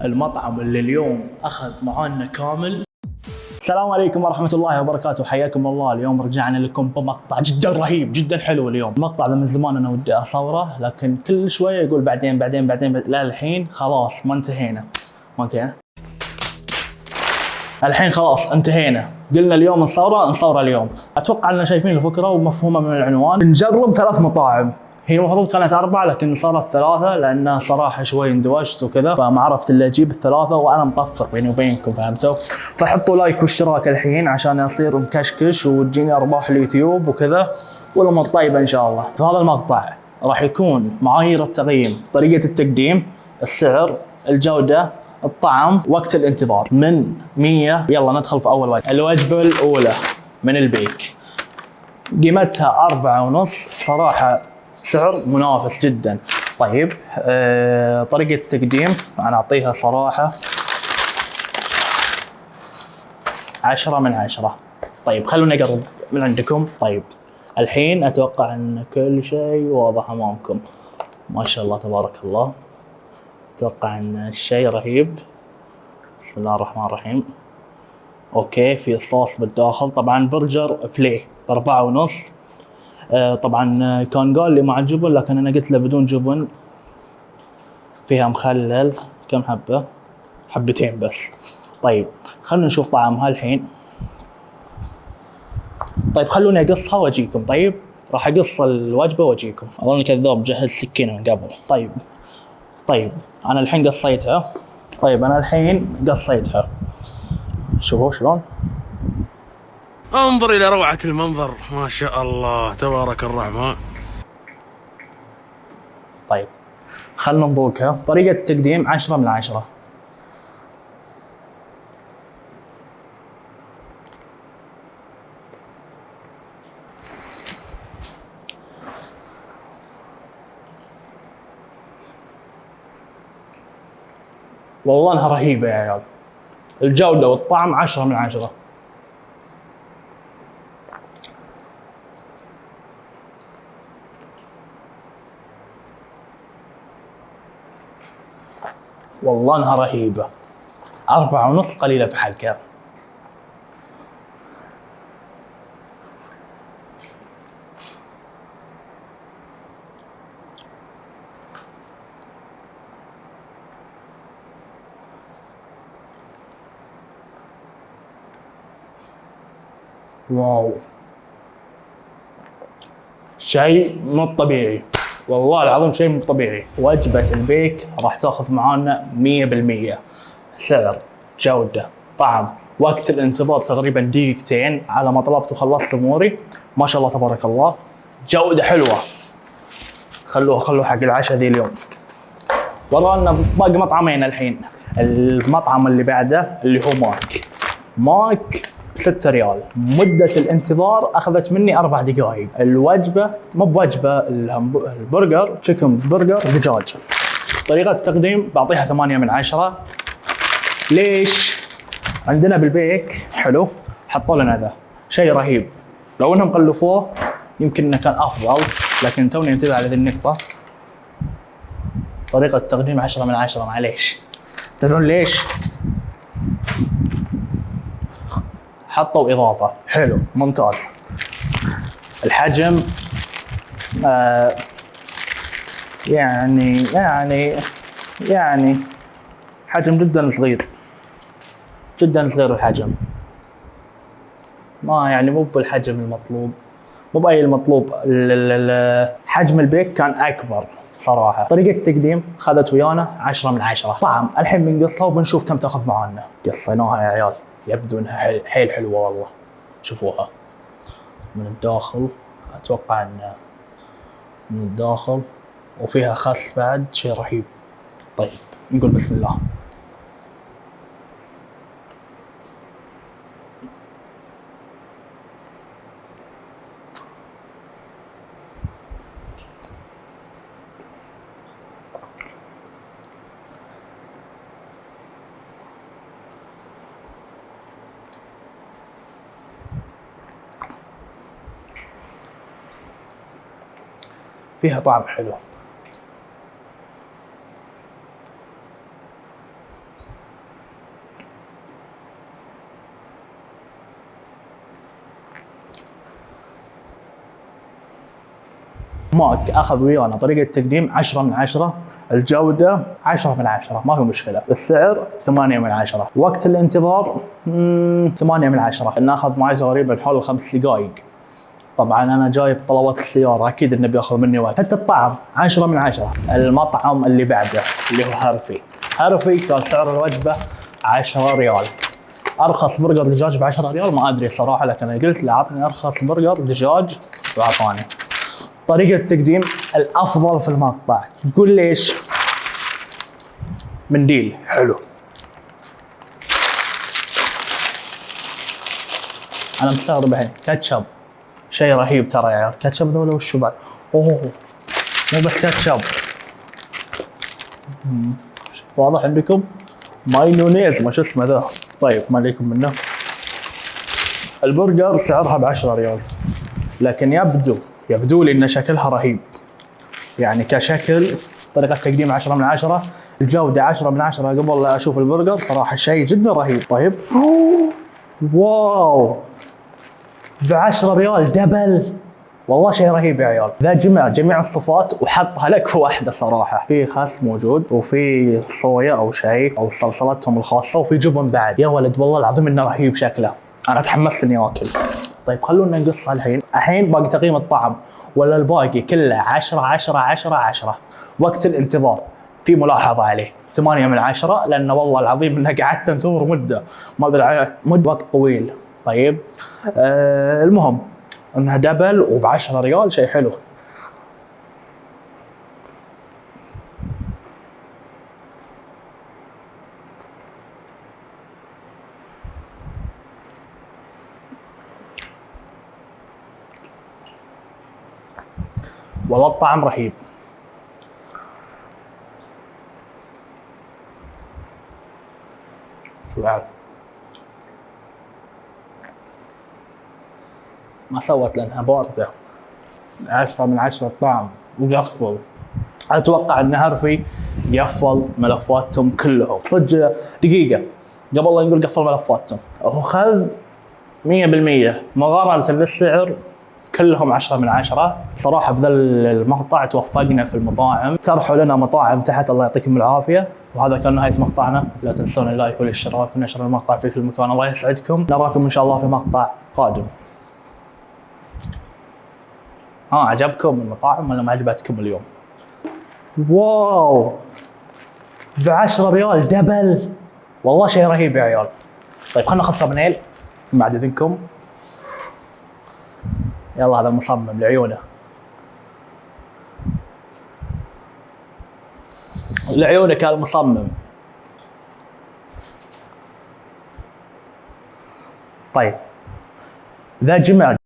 المطعم اللي اليوم اخذ معانا كامل. السلام عليكم ورحمة الله وبركاته، حياكم الله. اليوم رجعنا لكم بمقطع جدا رهيب جدا حلو. اليوم المقطع ده من زمان انا ودي اصوره، لكن كل شوية يقول بعدين بعدين بعدين, لا الحين خلاص ما انتهينا. الحين خلاص انتهينا، قلنا اليوم نصوره اليوم. اتوقع اننا شايفين الفكرة ومفهومة من العنوان. نجرب 3 مطاعم، هي المفروض كانت 4 لكن صارت 3 لان صراحه شوي اندوشت وكذا، فما عرفت الا اجيب ال3 وانا مطفق بيني وبينكم، فهمتوا؟ فحطوا لايك واشتراك الحين عشان اصير مكشكش وتجيني ارباح اليوتيوب وكذا والامور طيبه ان شاء الله. في هذا المقطع راح يكون معايير التقييم، طريقه التقديم، السعر، الجوده، الطعم، وقت الانتظار من 100. يلا ندخل في اول وجبه. الوجبه الاولى من البيك، قيمتها 4.5، صراحه سعر منافس جدا. طيب طريقة التقديم أنا أعطيها صراحة 10 من 10. طيب خلوني أقرب من عندكم. طيب الحين أتوقع أن كل شيء واضح أمامكم، ما شاء الله تبارك الله. أتوقع أن الشيء رهيب. بسم الله الرحمن الرحيم. أوكي، في الصوص بالداخل. طبعا برجر فليه ب4.5. طبعا كان قال لي مع جبن لكن انا قلت له بدون جبن. فيها مخلل، كم حبة؟ حبتين بس. طيب خلونا نشوف طعمها الحين. طيب خلوني اقصها واجيكم. طيب راح اقص الوجبة واجيكم. اظن كذاب جهز سكينة من قبل. طيب انا الحين قصيتها. شوفوا شلون. انظر الى روعة المنظر، ما شاء الله تبارك الرحمن. طيب خلنا نذوقها. طريقة التقديم 10 من 10. والله انها رهيبة يا عيال، الجودة والطعم 10 من 10. والله انها رهيبة. 4.5 قليلة في حقها. واو، شيء مو طبيعي، والله العظيم شيء مو طبيعي. وجبة البيك راح تاخذ معانا 100%. سعر، جودة، طعم، وقت الانتظار تقريبا دقيقتين على ما طلبت وخلصت اموري. ما شاء الله تبارك الله، جودة حلوة. خلوه حق العشاء ذي اليوم. ورانا باقي مطعمين الحين. المطعم اللي بعده اللي هو ماك 6 ريال. مدة الانتظار أخذت مني 4 دقائق. الوجبة مو بوجبة، البرجر تشيكن برجر دجاج. طريقة التقديم بعطيها 8 من 10. ليش؟ عندنا بالبيك حلو حطوا لنا ذا شيء رهيب، لو انهم قلفوه يمكن انه كان افضل، لكن توني انتبه على ذي النقطة. طريقة التقديم 10 من 10. معليش، تدرون ليش؟ حطوا اضافة حلو ممتاز. الحجم يعني حجم جدا صغير، جدا صغير الحجم. ما يعني مو بالحجم المطلوب، مو بأي المطلوب. حجم البيك كان اكبر صراحة. طريقة التقديم خذت ويانا 10 من 10. طعم الحين بنقصها وبنشوف كم تاخذ معانا. قصيناها يا عيال، يبدو انها حيل حلوة والله. شوفوها من الداخل، اتوقع انها من الداخل وفيها خس بعد، شيء رهيب. طيب نقول بسم الله. فيها طعم حلو. ماك اخذ ويانا طريقه تقديم 10 من 10، الجوده 10 من 10 ما في مشكله، السعر 8 من 10، وقت الانتظار 8 من 10. ناخذ معي تقريبا حول 5 دقائق. طبعا انا جايب طلبات السياره اكيد انه بياخذ مني وقت. حتى الطعم 10 من 10. المطعم اللي بعده اللي هو هرفي كان سعر الوجبه 10 ريال. ارخص برجر دجاج ب 10 ريال ما ادري صراحه، لكن انا قلت له اعطني ارخص برجر دجاج واعطاني. طريقه تقديم الافضل في المقطع. تقول ليش؟ منديل حلو. انا مستغرب الحين كاتشب شيء رهيب ترى يا عيال. كاتشب ذولا وشو بعد؟ اوه مو بس كاتشب، واضح عندكم مايونيز ما شو اسمه ذا. طيب ما عليكم منه. البرجر سعرها ب 10 ريال، لكن يبدو لي ان شكلها رهيب. يعني كشكل طريقه تقديم 10 من 10، الجوده 10 من 10 قبل لا اشوف البرجر صراحه شيء جدا رهيب. طيب واو ب 10 ريال دبل، والله شيء رهيب يا عيال. ذا جمع جميع الصفات وحطها لك في واحده صراحه. في خس موجود وفي صويا او شيء او صلصلتهم الخاصه وفي جبن بعد. يا ولد والله العظيم انه رهيب شكله. انا تحمست اني اكل. طيب خلونا نقصها الحين باقي تقييم الطعم ولا الباقي كله 10 10 10 10. وقت الانتظار في ملاحظه عليه 8 من 10، لان والله العظيم انه قعدت انتظر مده ما ادري وقت طويل. طيب المهم انها دبل وب 10 ريال شيء حلو. والله الطعم رهيب. شو بعد؟ ما سوت لانها بارده. 10 من 10 الطعم وقفل. اتوقع ان هرفي قفل ملفاتهم كلهم. صدق دقيقه قبل لا نقول قفل ملفاتهم، هو خذ 100% مقارنه بالسعر كلهم 10 من 10. صراحه بذا المقطع توفقنا في المطاعم، اقترحوا لنا مطاعم تحت الله يعطيكم العافيه. وهذا كان نهايه مقطعنا. لا تنسون اللايك والاشتراك ونشر المقطع في كل مكان. الله يسعدكم. نراكم ان شاء الله في مقطع قادم. عجبكم المطاعم ولا ما عجبتكم اليوم؟ واو ب 10 ريال دبل، والله شيء رهيب يا عيال. طيب خلنا ناخذ ثمنيل بعد اذنكم. يلا هذا مصمم لعيونه. لعيونك المصمم. طيب ذا جمع